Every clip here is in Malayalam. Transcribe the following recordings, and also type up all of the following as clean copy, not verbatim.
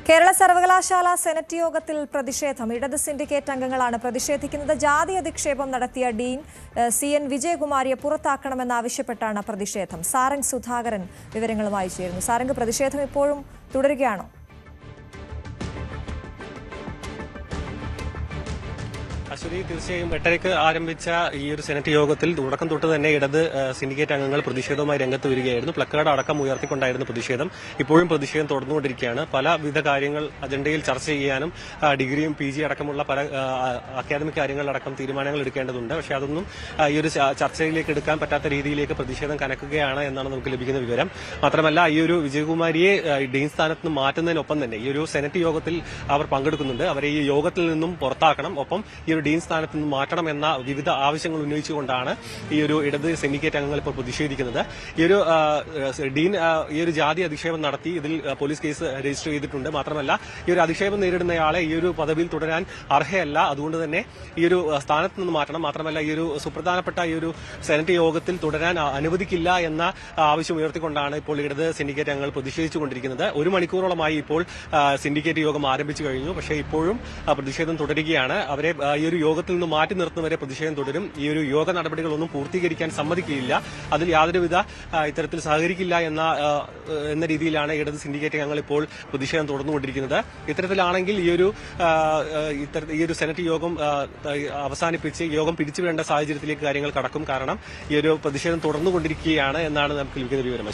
കേരള സർവകലാശാല സെനറ്റ് യോഗത്തിൽ പ്രതിഷേധം. ഇടത് സിൻഡിക്കേറ്റ് അംഗങ്ങളാണ് പ്രതിഷേധിക്കുന്നത്. ജാതി അധിക്ഷേപം നടത്തിയ ഡീൻ CN വിജയകുമാരിയെ പുറത്താക്കണമെന്നാവശ്യപ്പെട്ടാണ് പ്രതിഷേധം. സാരംഗ് സുധാകരൻ വിവരങ്ങളുമായി ചേരുന്നു. സാരംഗ്, പ്രതിഷേധം ഇപ്പോഴും തുടരുകയാണോ? അശ്വതി, തീർച്ചയായും 8:30 ആരംഭിച്ച ഈ ഒരു സെനറ്റ് യോഗത്തിൽ തുടക്കം തൊട്ട് തന്നെ ഇടത് സിൻഡിക്കേറ്റ് അംഗങ്ങൾ പ്രതിഷേധവുമായി രംഗത്ത് വരികയായിരുന്നു. പ്ലക്കാർഡ് അടക്കം ഉയർത്തിക്കൊണ്ടായിരുന്നു പ്രതിഷേധം. ഇപ്പോഴും പ്രതിഷേധം തുടർന്നുകൊണ്ടിരിക്കുകയാണ്. പലവിധ കാര്യങ്ങൾ അജണ്ടയിൽ ചർച്ച ചെയ്യാനും ഡിഗ്രിയും PG അടക്കമുള്ള പല അക്കാദമിക് കാര്യങ്ങളിലടക്കം തീരുമാനങ്ങൾ എടുക്കേണ്ടതുണ്ട്. പക്ഷേ അതൊന്നും ഈ ഒരു ചർച്ചയിലേക്ക് എടുക്കാൻ പറ്റാത്ത രീതിയിലേക്ക് പ്രതിഷേധം കനക്കുകയാണ് എന്നാണ് നമുക്ക് ലഭിക്കുന്ന വിവരം. മാത്രമല്ല, ഈ ഒരു വിജയകുമാരിയെ ഡീൻ സ്ഥാനത്ത് നിന്ന് മാറ്റുന്നതിനൊപ്പം തന്നെ ഈ ഒരു സെനറ്റ് യോഗത്തിൽ അവർ പങ്കെടുക്കുന്നുണ്ട്. അവരെ ഈ യോഗത്തിൽ നിന്നും പുറത്താക്കണം, ഒപ്പം ഈ ഒരു ഡീൻ സ്ഥാനത്ത് നിന്ന് മാറ്റണം എന്ന വിവിധ ആവശ്യങ്ങൾ ഉന്നയിച്ചുകൊണ്ടാണ് ഈ ഒരു ഇടത് സിൻഡിക്കേറ്റ് അംഗങ്ങൾ ഇപ്പോൾ പ്രതിഷേധിക്കുന്നത്. ഈ ഒരു ഡീൻ ഈ ഒരു ജാതി അധിക്ഷേപം നടത്തി ഇതിൽ പോലീസ് കേസ് രജിസ്റ്റർ ചെയ്തിട്ടുണ്ട്. മാത്രമല്ല, ഈ ഒരു അധിക്ഷേപം നേരിടുന്നയാളെ ഈ ഒരു പദവിയിൽ തുടരാൻ അർഹയല്ല. അതുകൊണ്ട് തന്നെ ഈ ഒരു സ്ഥാനത്ത് നിന്ന് മാറ്റണം. മാത്രമല്ല, ഈ ഒരു സുപ്രധാനപ്പെട്ട ഈ ഒരു സെനറ്റ് യോഗത്തിൽ തുടരാൻ അനുവദിക്കില്ല എന്ന ആവശ്യം ഉയർത്തിക്കൊണ്ടാണ് ഇപ്പോൾ ഇടത് സിൻഡിക്കേറ്റ് അംഗങ്ങൾ പ്രതിഷേധിച്ചുകൊണ്ടിരിക്കുന്നത്. 1 മണിക്കൂറോളമായി ഇപ്പോൾ സിൻഡിക്കേറ്റ് യോഗം ആരംഭിച്ചു കഴിഞ്ഞു. പക്ഷേ ഇപ്പോഴും പ്രതിഷേധം തുടരുകയാണ്. അവരെ ഈ ഒരു യോഗത്തിൽ നിന്ന് മാറ്റി നിർത്തുന്നവരെ പ്രതിഷേധം തുടരും. ഈ ഒരു യോഗ നടപടികളൊന്നും പൂർത്തീകരിക്കാൻ സമ്മതിക്കില്ല, അതിൽ യാതൊരുവിധ ഇത്തരത്തിൽ സഹകരിക്കില്ല എന്ന രീതിയിലാണ് ഇടത് സിൻഡിക്കേറ്റ് അംഗങ്ങൾ ഇപ്പോൾ പ്രതിഷേധം തുടർന്നുകൊണ്ടിരിക്കുന്നത്. ഇത്തരത്തിലാണെങ്കിൽ ഈ ഒരു സെനറ്റ് യോഗം അവസാനിപ്പിച്ച് യോഗം പിരിച്ചുവിടേണ്ട സാഹചര്യത്തിലേക്ക് കാര്യങ്ങൾ കടക്കും. കാരണം ഈ ഒരു പ്രതിഷേധം തുടർന്നുകൊണ്ടിരിക്കുകയാണ് എന്നാണ് നമുക്ക് ലഭിക്കുന്ന വിവരം.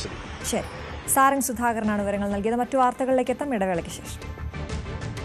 ശരി, സാരംഗ് സുധാകരനാണ് വിവരങ്ങൾ നൽകിയത്. മറ്റു വാർത്തകളിലേക്ക് എത്താം ഇടവേളയ്ക്ക് ശേഷം.